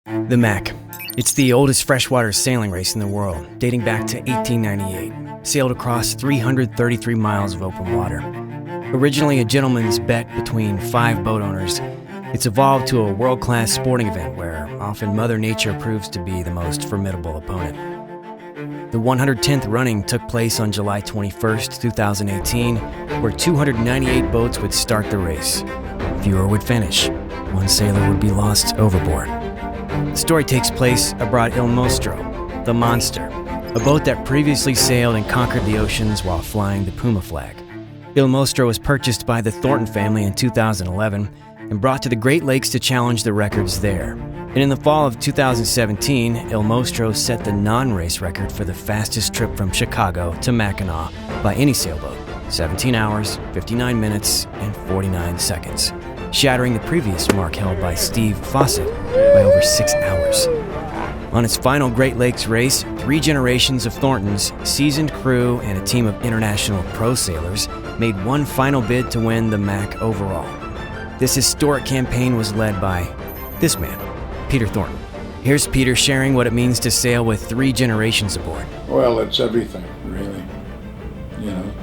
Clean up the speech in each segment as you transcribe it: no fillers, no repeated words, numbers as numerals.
The Mac. It's the oldest freshwater sailing race in the world, dating back to 1898. Sailed across 333 miles of open water. Originally a gentleman's bet between 5 boat owners, it's evolved to a world-class sporting event where often Mother Nature proves to be the most formidable opponent. The 110th running took place on July 21st, 2018, where 298 boats would start the race. Fewer would finish. One sailor would be lost overboard. The story takes place aboard Il Mostro, the Monster, a boat that previously sailed and conquered the oceans while flying the Puma flag. Il Mostro was purchased by the Thornton family in 2011 and brought to the Great Lakes to challenge the records there. And in the fall of 2017, Il Mostro set the non-race record for the fastest trip from Chicago to Mackinac by any sailboat, 17 hours, 59 minutes, and 49 seconds, shattering the previous mark held by Steve Fawcett by over 6 hours. On its final Great Lakes race, 3 generations of Thorntons, seasoned crew, and a team of international pro sailors made one final bid to win the Mac overall. This historic campaign was led by this man, Peter Thornton. Here's Peter sharing what it means to sail with 3 generations aboard. Well, it's everything, really. You know,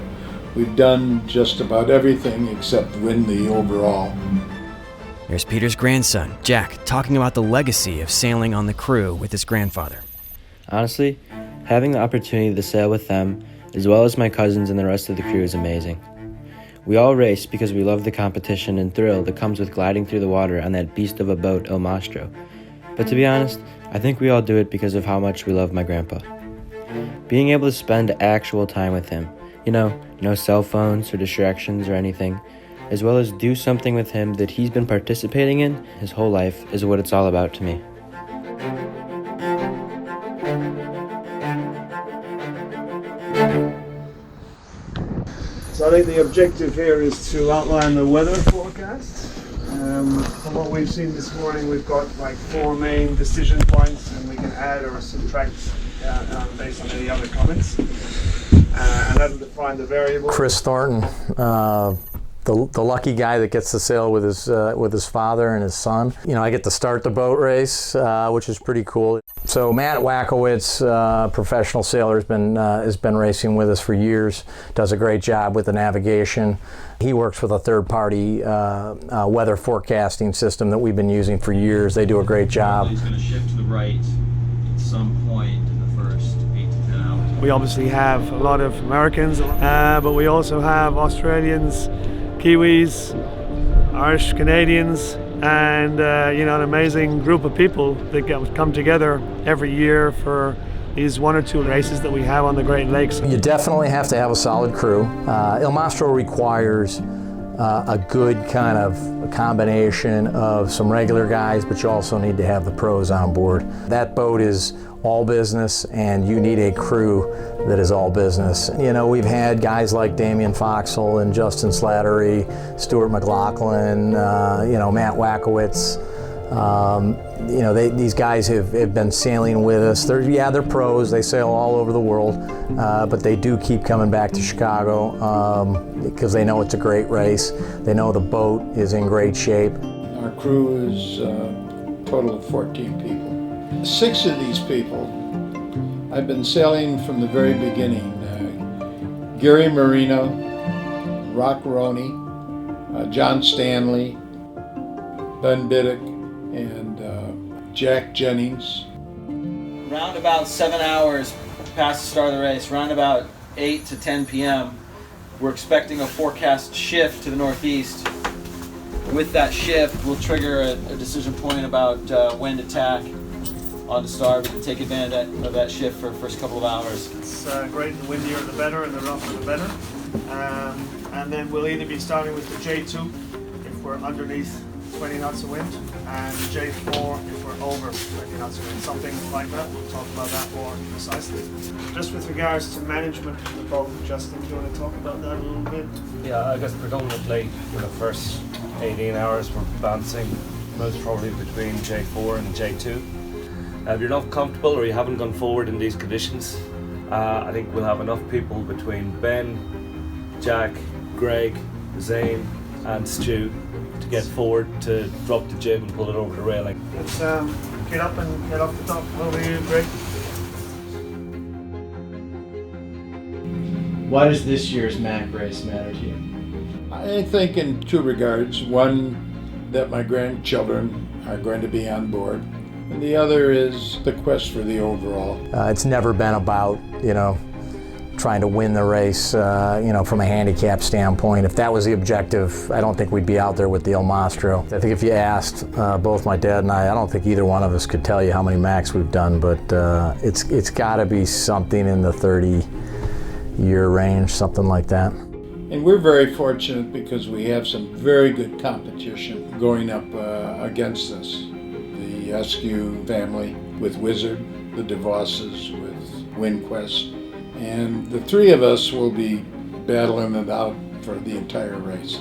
we've done just about everything except win the overall. Here's Peter's grandson, Jack, talking about the legacy of sailing on the crew with his grandfather. Honestly, having the opportunity to sail with them, as well as my cousins and the rest of the crew, is amazing. We all race because we love the competition and thrill that comes with gliding through the water on that beast of a boat, Il Mostro. But to be honest, I think we all do it because of how much we love my grandpa. Being able to spend actual time with him, no cell phones or distractions or anything, as well as do something with him that he's been participating in his whole life, is what it's all about to me. So I think the objective here is to outline the weather forecast. From what we've seen this morning, we've got like 4 main decision points, and we can add or subtract based on any other comments. And that'll define the variable. Chris Thornton, the lucky guy that gets to sail with his father and his son. I get to start the boat race, which is pretty cool. So Matt Wackowitz, professional sailor, has been racing with us for years. Does a great job with the navigation. He works with a third-party weather forecasting system that we've been using for years. They do a great job. He's going to shift to the right at some point in the first 8 to 10 hours. We obviously have a lot of Americans, but we also have Australians, Kiwis, Irish Canadians, and an amazing group of people that come together every year for these 1 or 2 races that we have on the Great Lakes. You definitely have to have a solid crew. Il Mostro requires a good kind of a combination of some regular guys, but you also need to have the pros on board. That boat is all business, and you need a crew that is all business. We've had guys like Damian Foxall and Justin Slattery, Stuart McLaughlin, Matt Wackowitz. These guys have been sailing with us. They're pros. They sail all over the world, but they do keep coming back to Chicago because they know it's a great race. They know the boat is in great shape. Our crew is a total of 14 people. 6 of these people I've been sailing from the very beginning. Gary Marino, Rock Roney, John Stanley, Ben Biddick, and Jack Jennings. Around about 7 hours past the start of the race, around about 8 to 10 p.m., we're expecting a forecast shift to the northeast. With that shift, we'll trigger a decision point about when to tack on to starboard and take advantage of that shift for the first couple of hours. It's great, the windier the better, and the rougher the better. And then we'll either be starting with the J2 if we're underneath 20 knots of wind, and J4 if we're over 20 knots of wind, something like that. We'll talk about that more precisely. Just with regards to management of the boat, Justin, do you want to talk about that a little bit? Yeah, I guess predominantly for the first 18 hours we're bouncing most probably between J4 and J2. If you're not comfortable or you haven't gone forward in these conditions, I think we'll have enough people between Ben, Jack, Greg, Zane and Stu to get forward to drop the jib and pull it over the railing. It's get up and get off the top. Over to you, Greg. Why does this year's Mac race matter to you? I think in two regards. One, that my grandchildren are going to be on board. And the other is the quest for the overall. It's never been about, trying to win the race, from a handicap standpoint. If that was the objective, I don't think we'd be out there with the Il Mostro. I think if you asked both my dad and I don't think either one of us could tell you how many Macs we've done, but it's got to be something in the 30-year range, something like that. And we're very fortunate because we have some very good competition going up against us. The Askew family with Wizard, the DeVosses with WinQuest, and the three of us will be battling it out for the entire race.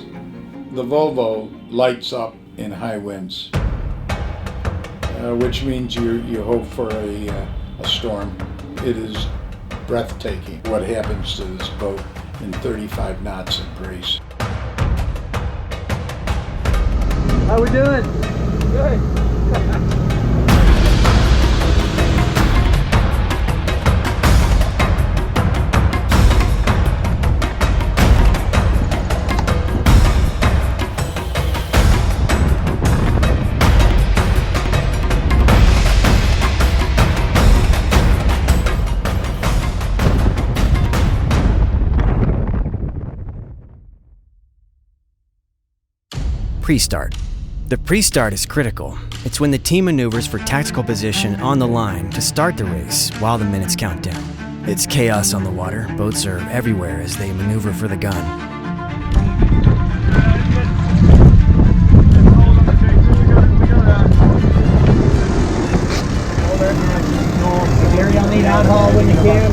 The Volvo lights up in high winds, which means you hope for a storm. It is breathtaking what happens to this boat in 35 knots of grace. How we doing? Good. Pre-start. The pre-start is critical. It's when the team maneuvers for tactical position on the line to start the race while the minutes count down. It's chaos on the water. Boats are everywhere as they maneuver for the gun. Gary, I'll need alcohol when you can.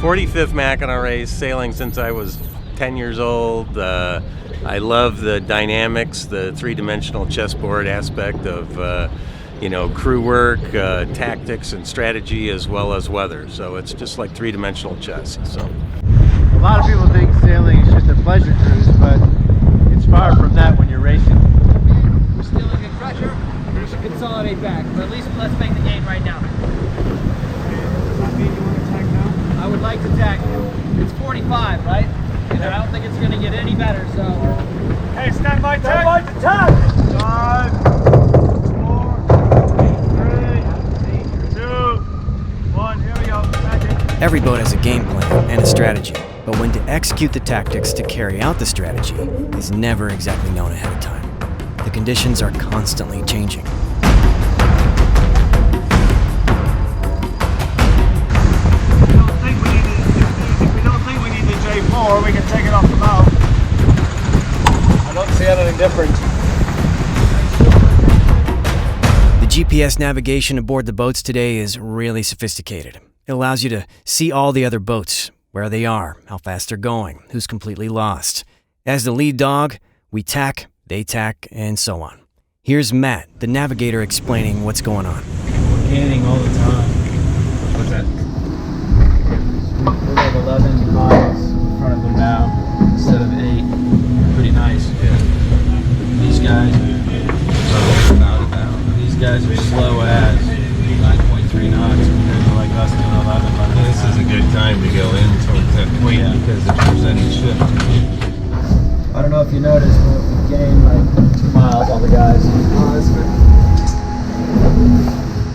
'45th Mackinac race, sailing since I was 10 years old. I love the dynamics, the three-dimensional chessboard aspect of crew work, tactics and strategy, as well as weather. So it's just like three-dimensional chess. So A lot of people think sailing is just a pleasure cruise, but it's far from that when you're racing. We're still in good pressure. We should consolidate back, but at least let's make the gain right now. I would like to tack. It's 45, right? And I don't think it's going to get any better, so... Hey, stand by tack! Stand by to tack! 5, 4, 3, 2, 1, here we go. Tacking. Every boat has a game plan and a strategy, but when to execute the tactics to carry out the strategy is never exactly known ahead of time. The conditions are constantly changing. If we don't think we need the J4, we can take it off the bow. different. The GPS navigation aboard the boats today is really sophisticated. It allows you to see all the other boats, where they are, how fast they're going, who's completely lost. As the lead dog, we tack, they tack, and so on. Here's Matt, the navigator, explaining what's going on. We're gaining all the time. What's that? We're like 11 miles in front of them now instead of 8. Pretty nice. Yeah. These guys are slow as 9.3 knots compared to like us doing 11. This is a good time to go in towards that point because it's presenting shift. I don't know if you noticed, but we gained like 2 miles on the guys.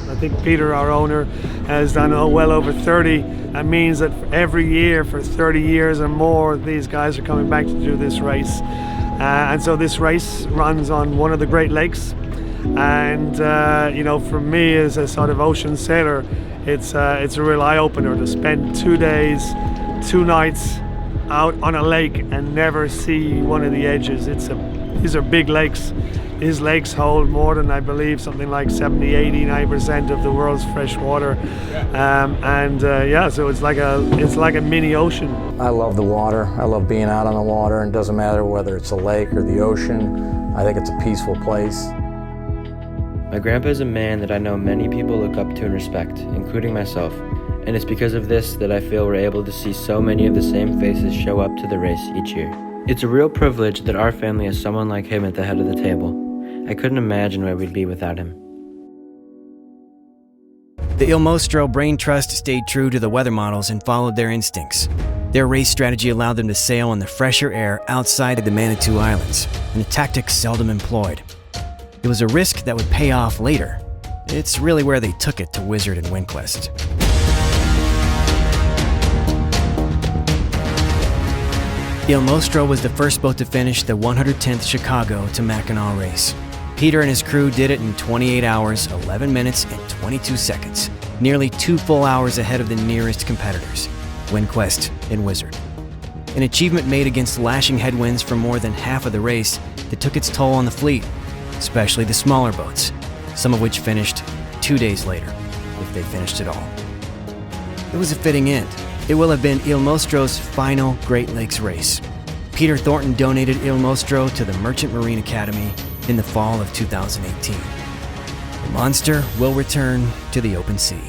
I think Peter, our owner, has done well over 30. That means that every year for 30 years or more, these guys are coming back to do this race. And so this race runs on one of the Great Lakes. And you know, for me as a sort of ocean sailor, it's a real eye-opener to spend 2 days, 2 nights out on a lake and never see one of the edges. These are big lakes. These lakes hold more than, I believe, something like 70-89% of the world's fresh water. Yeah, so it's like a mini ocean. I love the water. I love being out on the water, and it doesn't matter whether it's a lake or the ocean. I think it's a peaceful place. My grandpa is a man that I know many people look up to and respect, including myself, and it's because of this that I feel we're able to see so many of the same faces show up to the race each year. It's a real privilege that our family has someone like him at the head of the table. I couldn't imagine where we'd be without him. The Il Mostro Brain Trust stayed true to the weather models and followed their instincts. Their race strategy allowed them to sail in the fresher air outside of the Manitou Islands, and a tactic seldom employed. It was a risk that would pay off later. It's really where they took it to Wizard and Winquest. Il Mostro was the first boat to finish the 110th Chicago to Mackinac race. Peter and his crew did it in 28 hours, 11 minutes, and 22 seconds, nearly 2 full hours ahead of the nearest competitors, Winquest and Wizard. An achievement made against lashing headwinds for more than half of the race that took its toll on the fleet, especially the smaller boats, some of which finished 2 days later, if they finished at all. It was a fitting end. It will have been Il Mostro's final Great Lakes race. Peter Thornton donated Il Mostro to the Merchant Marine Academy in the fall of 2018. The monster will return to the open sea.